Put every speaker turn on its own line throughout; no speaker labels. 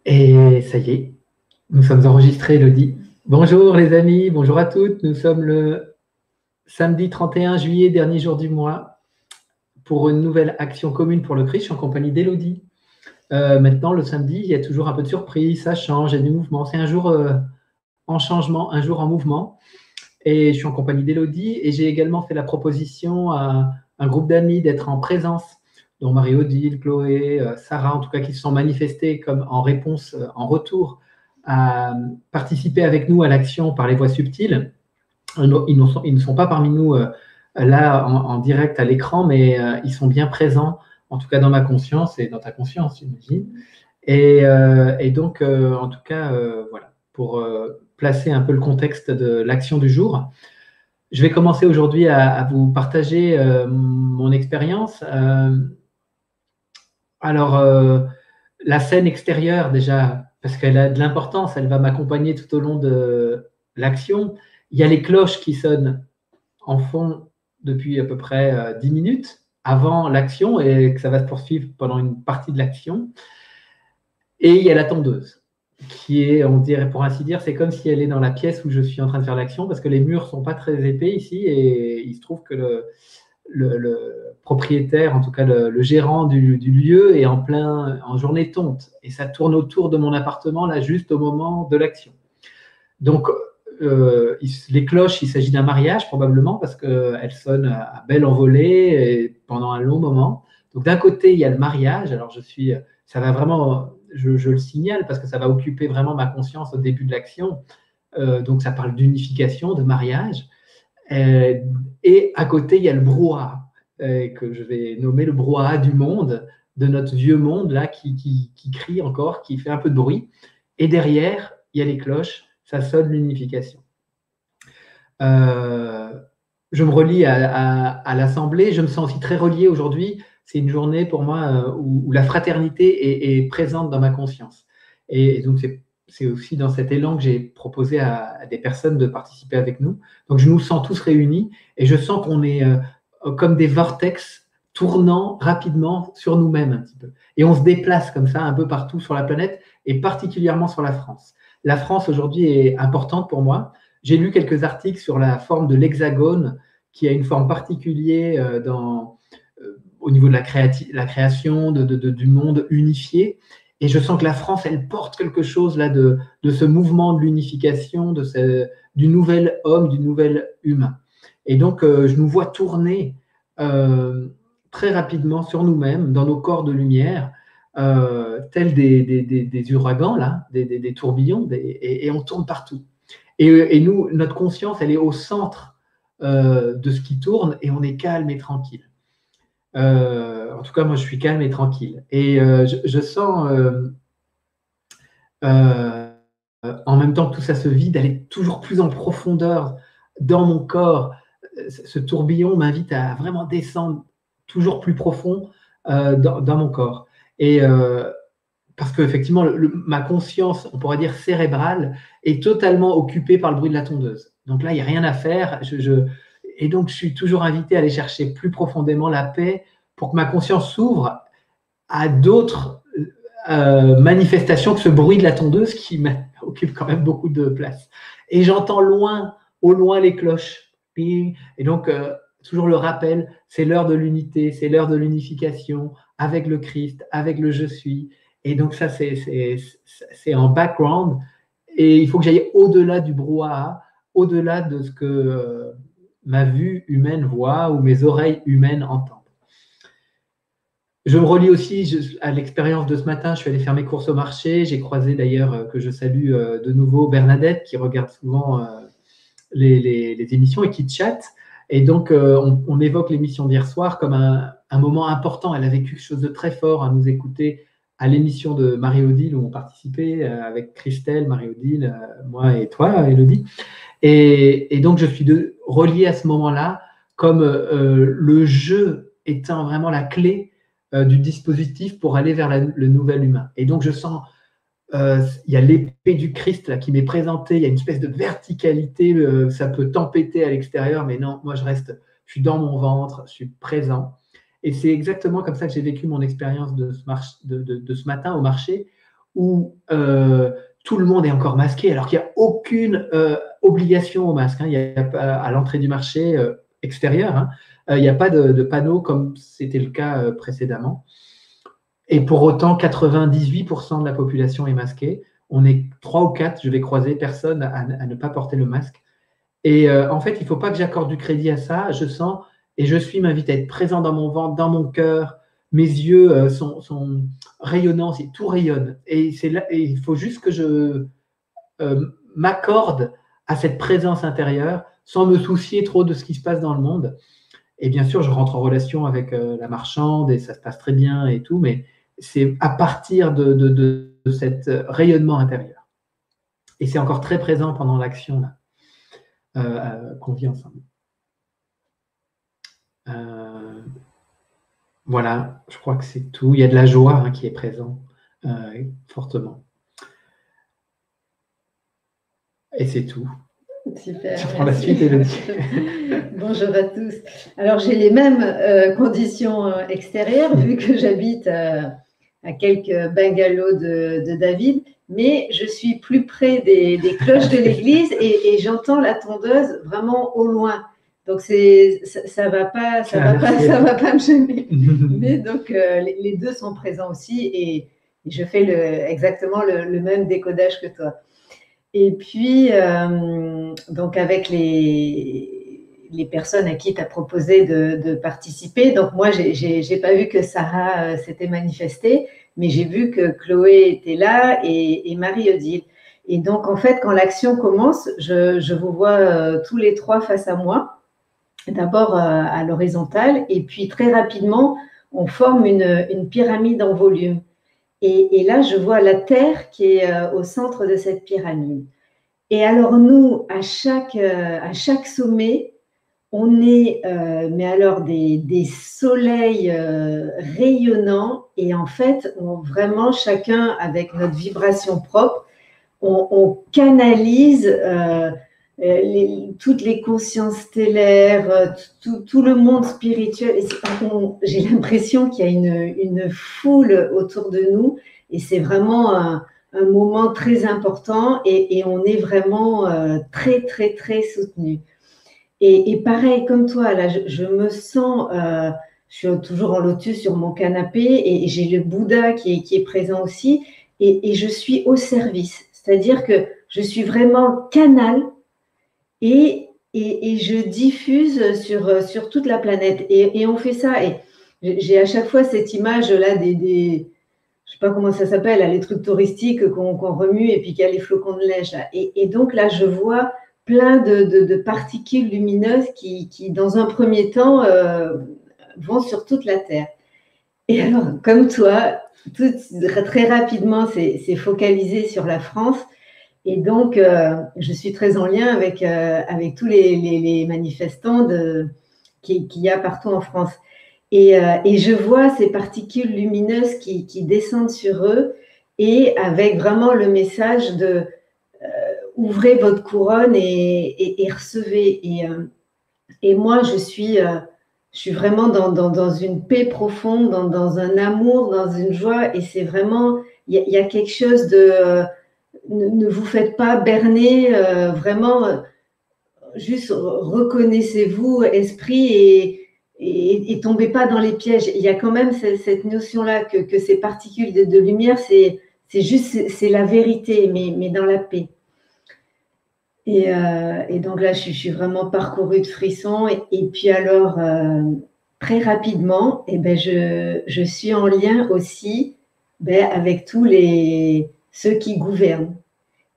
Et ça y est, nous sommes enregistrés, Elodie. Bonjour les amis, bonjour à toutes. Nous sommes le samedi 31 juillet, dernier jour du mois, pour une nouvelle action commune pour le Christ. Je suis en compagnie d'Elodie. Maintenant, le samedi, il y a toujours un peu de surprise, ça change, il y a du mouvement. C'est un jour en changement, un jour en mouvement. Et je suis en compagnie d'Elodie et j'ai également fait la proposition à un groupe d'amis d'être en présence, dont Marie-Odile, Chloé, Sarah, en tout cas, qui se sont manifestés comme en réponse, en retour, à participer avec nous à l'action par les voies subtiles. Ils ne sont pas parmi nous là en direct à l'écran, mais ils sont bien présents, en tout cas dans ma conscience et dans ta conscience, j'imagine. Et donc, en tout cas, voilà, pour placer un peu le contexte de l'action du jour. Je vais commencer aujourd'hui à vous partager mon expérience. Alors, la scène extérieure, déjà, parce qu'elle a de l'importance, elle va m'accompagner tout au long de l'action. Il y a les cloches qui sonnent en fond depuis à peu près 10 minutes avant l'action et que ça va se poursuivre pendant une partie de l'action. Et il y a la tondeuse qui est, on dirait, pour ainsi dire, c'est comme si elle est dans la pièce où je suis en train de faire l'action parce que les murs sont pas très épais ici et il se trouve que le propriétaire, en tout cas le gérant du lieu, est en journée tonte et ça tourne autour de mon appartement là juste au moment de l'action. Donc les cloches, il s'agit d'un mariage probablement parce qu'elles sonnent à belle envolée et pendant un long moment. Donc d'un côté, il y a le mariage. Alors ça va vraiment, je le signale parce que ça va occuper vraiment ma conscience au début de l'action. Donc ça parle d'unification, de mariage. Et à côté, il y a le brouhaha que je vais nommer le brouhaha du monde, de notre vieux monde là qui crie encore, qui fait un peu de bruit. Et derrière, il y a les cloches, ça sonne l'unification. Je me relie à l'Assemblée, je me sens aussi très relié aujourd'hui. C'est une journée pour moi où la fraternité est présente dans ma conscience. Et donc, c'est aussi dans cet élan que j'ai proposé à des personnes de participer avec nous. Donc, je nous sens tous réunis et je sens qu'on est comme des vortex tournant rapidement sur nous-mêmes un petit peu. Et on se déplace comme ça un peu partout sur la planète et particulièrement sur la France. La France aujourd'hui est importante pour moi. J'ai lu quelques articles sur la forme de l'hexagone qui a une forme particulière au niveau de la création du monde unifié. Et je sens que la France, elle porte quelque chose là de ce mouvement de l'unification, du nouvel homme, du nouvel humain. Et donc, je nous vois tourner très rapidement sur nous-mêmes, dans nos corps de lumière, tels des ouragans, là, des tourbillons, et on tourne partout. Et nous, notre conscience, elle est au centre de ce qui tourne et on est calme et tranquille. En tout cas, moi, je suis calme et tranquille. Et je sens, en même temps que tout ça se vide, d'aller toujours plus en profondeur dans mon corps. Ce tourbillon m'invite à vraiment descendre toujours plus profond dans mon corps. Et parce qu'effectivement, ma conscience, on pourrait dire cérébrale, est totalement occupée par le bruit de la tondeuse. Donc là, il n'y a rien à faire. Et donc, je suis toujours invité à aller chercher plus profondément la paix pour que ma conscience s'ouvre à d'autres manifestations que ce bruit de la tondeuse qui occupe quand même beaucoup de place. Et j'entends au loin les cloches. Et donc, toujours le rappel, c'est l'heure de l'unité, c'est l'heure de l'unification avec le Christ, avec le je suis. Et donc ça, c'est en background. Et il faut que j'aille au-delà du brouhaha, au-delà de ce que ma vue humaine voit ou mes oreilles humaines entendent. Je me relie aussi à l'expérience de ce matin. Je suis allé faire mes courses au marché. J'ai croisé d'ailleurs, que je salue de nouveau, Bernadette, qui regarde souvent les émissions et qui chatte. Et donc, on évoque l'émission d'hier soir comme un moment important. Elle a vécu quelque chose de très fort à nous écouter à l'émission de Marie-Odile où on participait avec Christelle, Marie-Odile, moi et toi, Elodie. Et donc, je suis relié à ce moment-là comme le jeu étant vraiment la clé du dispositif pour aller vers le nouvel humain. Et donc, je sens, il y a l'épée du Christ là, qui m'est présentée, il y a une espèce de verticalité, ça peut tempêter à l'extérieur, mais non, moi je suis dans mon ventre, je suis présent. Et c'est exactement comme ça que j'ai vécu mon expérience de ce matin au marché, où tout le monde est encore masqué, alors qu'il n'y a aucune obligation au masque. Hein. Il y a pas, à l'entrée du marché extérieur, hein, il n'y a pas de panneau comme c'était le cas précédemment. Et pour autant, 98% de la population est masquée. On est 3 ou 4, je vais croiser personne à ne pas porter le masque. Et en fait, il ne faut pas que j'accorde du crédit à ça. Je sens et je suis m'invite à être présent dans mon ventre, dans mon cœur. Mes yeux sont rayonnants, tout rayonne. Et il faut juste que je m'accorde à cette présence intérieure sans me soucier trop de ce qui se passe dans le monde. Et bien sûr, je rentre en relation avec la marchande et ça se passe très bien et tout, mais c'est à partir de cet rayonnement intérieur. Et c'est encore très présent pendant l'action qu'on vit ensemble. Voilà, je crois que c'est tout. Il y a de la joie hein, qui est présent fortement. Et c'est tout.
Super.
Je prends la suite, Élodie.
Bonjour à tous. Alors, j'ai les mêmes conditions extérieures, vu que j'habite à quelques bungalows de David, mais je suis plus près des cloches de l'église et j'entends la tondeuse vraiment au loin. Donc, ça va pas me gêner. Mais donc, les deux sont présents aussi et je fais exactement le même décodage que toi. Et puis, donc avec les personnes à qui tu as proposé de participer, donc moi, j'ai pas vu que Sarah s'était manifestée, mais j'ai vu que Chloé était là et Marie-Odile. Et donc, en fait, quand l'action commence, je vous vois tous les trois face à moi, d'abord à l'horizontale, et puis très rapidement, on forme une pyramide en volume. Et là, je vois la Terre qui est au centre de cette pyramide. Et alors nous, à chaque sommet, on est, mais alors des soleils rayonnants. Et en fait, vraiment chacun avec notre vibration propre, on canalise toutes les consciences stellaires, tout le monde spirituel. J'ai l'impression qu'il y a une foule autour de nous et c'est vraiment un moment très important et on est vraiment très, très, très soutenu. Et pareil, comme toi, là, je me sens, je suis toujours en lotus sur mon canapé et j'ai le Bouddha qui est présent aussi et je suis au service. C'est-à-dire que je suis vraiment canal et je diffuse sur toute la planète. Et on fait ça. Et j'ai à chaque fois cette image-là je ne sais pas comment ça s'appelle, les trucs touristiques qu'on remue et puis qu'il y a les flocons de neige. Là. Et donc là, je vois plein de particules lumineuses qui, dans un premier temps, vont sur toute la Terre. Et alors, comme toi, très rapidement, c'est focalisé sur la France. Et donc, je suis très en lien avec tous les manifestants qu'il y a partout en France. Et je vois ces particules lumineuses qui descendent sur eux et avec vraiment le message de ouvrez votre couronne et recevez. Et moi, je suis vraiment dans une paix profonde, dans un amour, dans une joie. Et c'est vraiment, il y a quelque chose de... ne vous faites pas berner, vraiment, juste reconnaissez-vous, esprit, et tombez pas dans les pièges. Il y a quand même cette notion-là que ces particules de lumière, c'est juste, c'est la vérité, mais dans la paix. Et donc là, je suis vraiment parcourue de frissons. Et puis alors, très rapidement, je suis en lien aussi avec tous ceux qui gouvernent.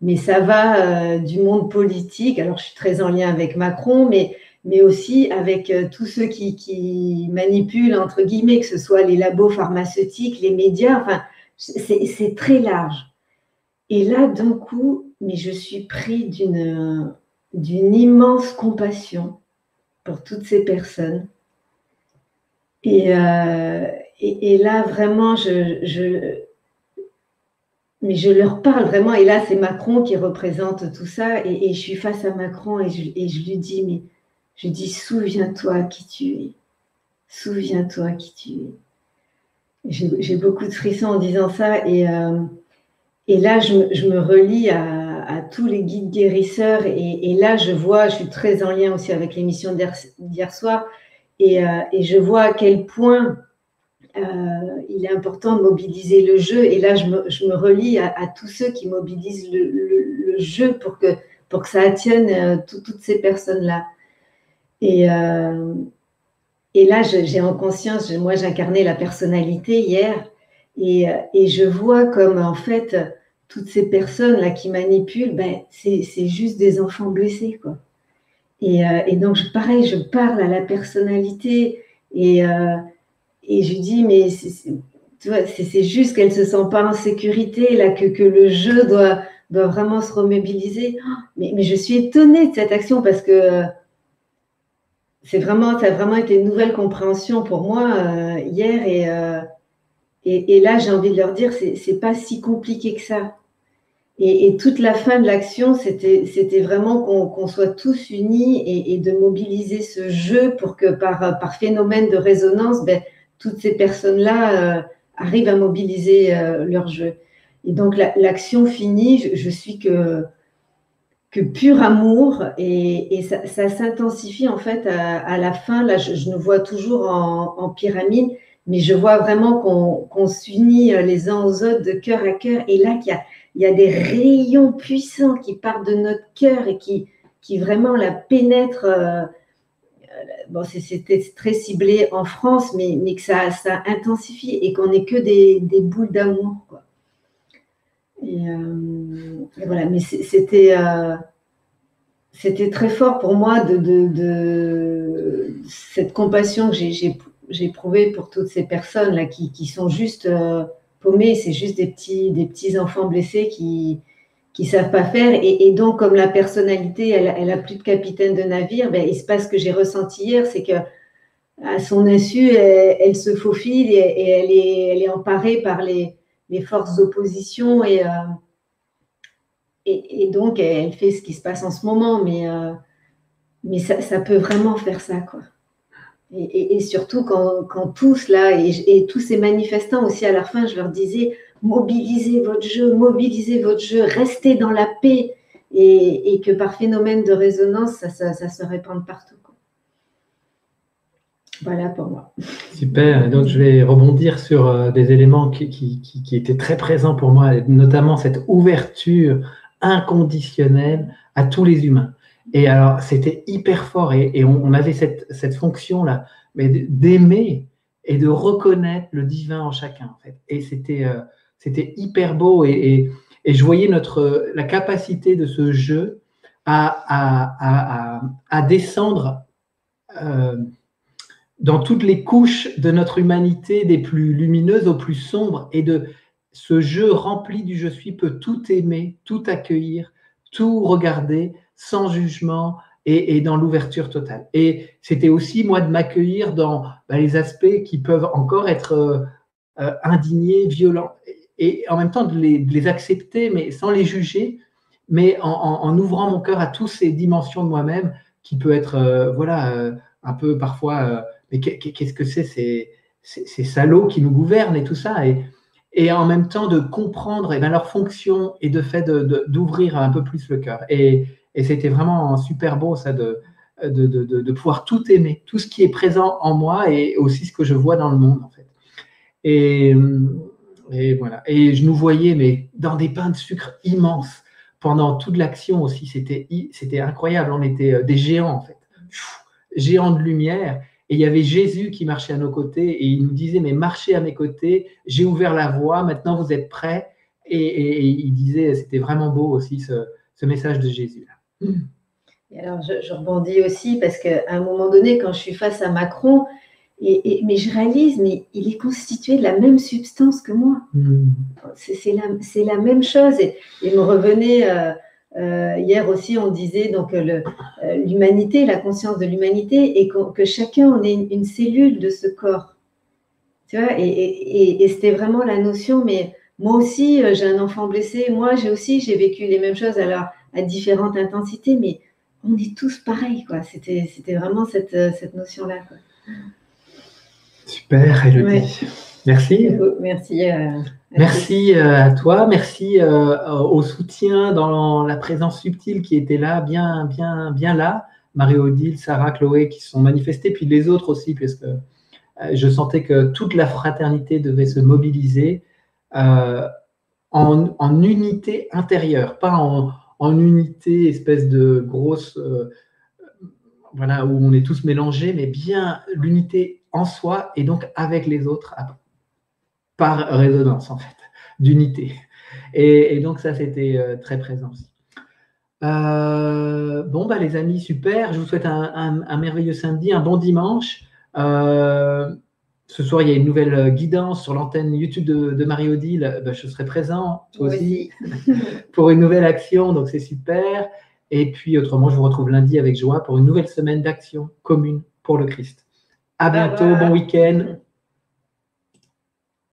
Mais ça va du monde politique. Alors, je suis très en lien avec Macron, mais aussi avec tous ceux qui manipulent, entre guillemets, que ce soit les labos pharmaceutiques, les médias. Enfin, c'est très large. Et là, d'un coup, mais je suis pris d'une immense compassion pour toutes ces personnes. Et là, vraiment, mais je leur parle vraiment. Et là, c'est Macron qui représente tout ça. Et je suis face à Macron et je lui dis, souviens-toi qui tu es. Souviens-toi qui tu es. J'ai beaucoup de frissons en disant ça. Et là, je me relie à tous les guides guérisseurs. Et là, je suis très en lien aussi avec l'émission d'hier soir. Et je vois à quel point il est important de mobiliser le jeu. Et là, je me relie à tous ceux qui mobilisent le jeu pour que ça attienne toutes ces personnes-là. Et là, j'ai en conscience, moi, j'incarnais la personnalité hier. Et je vois comme, en fait, toutes ces personnes-là qui manipulent, ben, c'est juste des enfants blessés, quoi. Et donc, pareil, je parle à la personnalité et je dis, mais tu vois, c'est juste qu'elle ne se sent pas en sécurité, là, que le jeu doit vraiment se remobiliser. Oh, mais je suis étonnée de cette action parce que ça a vraiment été une nouvelle compréhension pour moi hier. Et là, j'ai envie de leur dire, c'est pas si compliqué que ça. Et toute la fin de l'action, c'était vraiment qu'on soit tous unis et de mobiliser ce jeu pour que par phénomène de résonance, ben, toutes ces personnes-là arrivent à mobiliser leur jeu. Et donc l'action finie, je suis que pur amour et ça s'intensifie en fait à la fin. Là, je nous vois toujours en pyramide, mais je vois vraiment qu'on s'unit les uns aux autres de cœur à cœur. Et là, il y a des rayons puissants qui partent de notre cœur et qui vraiment la pénètrent. Bon, c'était très ciblé en France, mais que ça intensifie et qu'on n'est que des boules d'amour, quoi. Et voilà, mais c'était très fort pour moi de cette compassion que j'ai éprouvée pour toutes ces personnes là qui sont juste paumées. C'est juste des petits enfants blessés qui savent pas faire. Et donc, comme la personnalité, elle a plus de capitaine de navire, ben, il se passe ce que j'ai ressenti hier, c'est que à son insu, elle se faufile et elle est emparée par les forces d'opposition et donc elle fait ce qui se passe en ce moment, mais ça peut vraiment faire ça, quoi. Et surtout quand tous là, et tous ces manifestants aussi à la fin, je leur disais, mobilisez votre jeu, restez dans la paix, et que par phénomène de résonance, ça se répande partout, quoi. Voilà pour moi.
Super. Donc, je vais rebondir sur des éléments qui étaient très présents pour moi, notamment cette ouverture inconditionnelle à tous les humains. Et alors, c'était hyper fort et on avait cette fonction-là, mais d'aimer et de reconnaître le divin en chacun, en fait. Et c'était hyper beau et je voyais la capacité de ce jeu à descendre dans toutes les couches de notre humanité, des plus lumineuses aux plus sombres, et de ce jeu rempli du je suis peut tout aimer, tout accueillir, tout regarder sans jugement et dans l'ouverture totale. Et c'était aussi moi de m'accueillir dans les aspects qui peuvent encore être indignés, violents, et en même temps de les accepter, mais sans les juger, mais en ouvrant mon cœur à toutes ces dimensions de moi-même qui peut être un peu parfois mais qu'est-ce que c'est ces salauds qui nous gouvernent et tout ça, et en même temps de comprendre leur fonction et de fait d'ouvrir un peu plus le cœur. Et c'était vraiment super beau ça de pouvoir tout aimer, tout ce qui est présent en moi et aussi ce que je vois dans le monde, en fait. Et voilà. Et je nous voyais mais dans des pains de sucre immenses pendant toute l'action aussi. C'était incroyable. On était des géants, en fait. Géants de lumière. Et il y avait Jésus qui marchait à nos côtés et il nous disait, mais marchez à mes côtés, j'ai ouvert la voie, maintenant vous êtes prêts. Et il disait, c'était vraiment beau aussi ce message de Jésus-là.
Et alors, je rebondis aussi parce qu'à un moment donné, quand je suis face à Macron, mais je réalise, mais il est constitué de la même substance que moi. C'est la même chose. Et me revenait, hier aussi, on disait donc l'humanité, la conscience de l'humanité, et que chacun on est une cellule de ce corps. Tu vois, et c'était vraiment la notion, mais moi aussi, j'ai un enfant blessé, moi j'ai vécu les mêmes choses alors à différentes intensités, mais on est tous pareils, quoi. C'était vraiment cette notion-là, quoi.
Super, Élodie.
Ouais.
Merci.
Merci.
Merci à toi, merci au soutien dans la présence subtile qui était là, bien là. Marie-Odile, Sarah, Chloé qui se sont manifestées, puis les autres aussi, parce que je sentais que toute la fraternité devait se mobiliser en unité intérieure, pas en unité espèce de grosse, voilà, où on est tous mélangés, mais bien l'unité en soi et donc avec les autres par résonance en fait, d'unité. Et donc ça, c'était très présent aussi. Bon, bah, les amis, super. Je vous souhaite un merveilleux samedi, un bon dimanche. Ce soir, il y a une nouvelle guidance sur l'antenne YouTube de Marie-Odile. Bah, je serai présent, toi aussi, pour une nouvelle action, donc c'est super. Et puis, autrement, je vous retrouve lundi avec joie pour une nouvelle semaine d'action commune pour le Christ. À bientôt, bon week-end.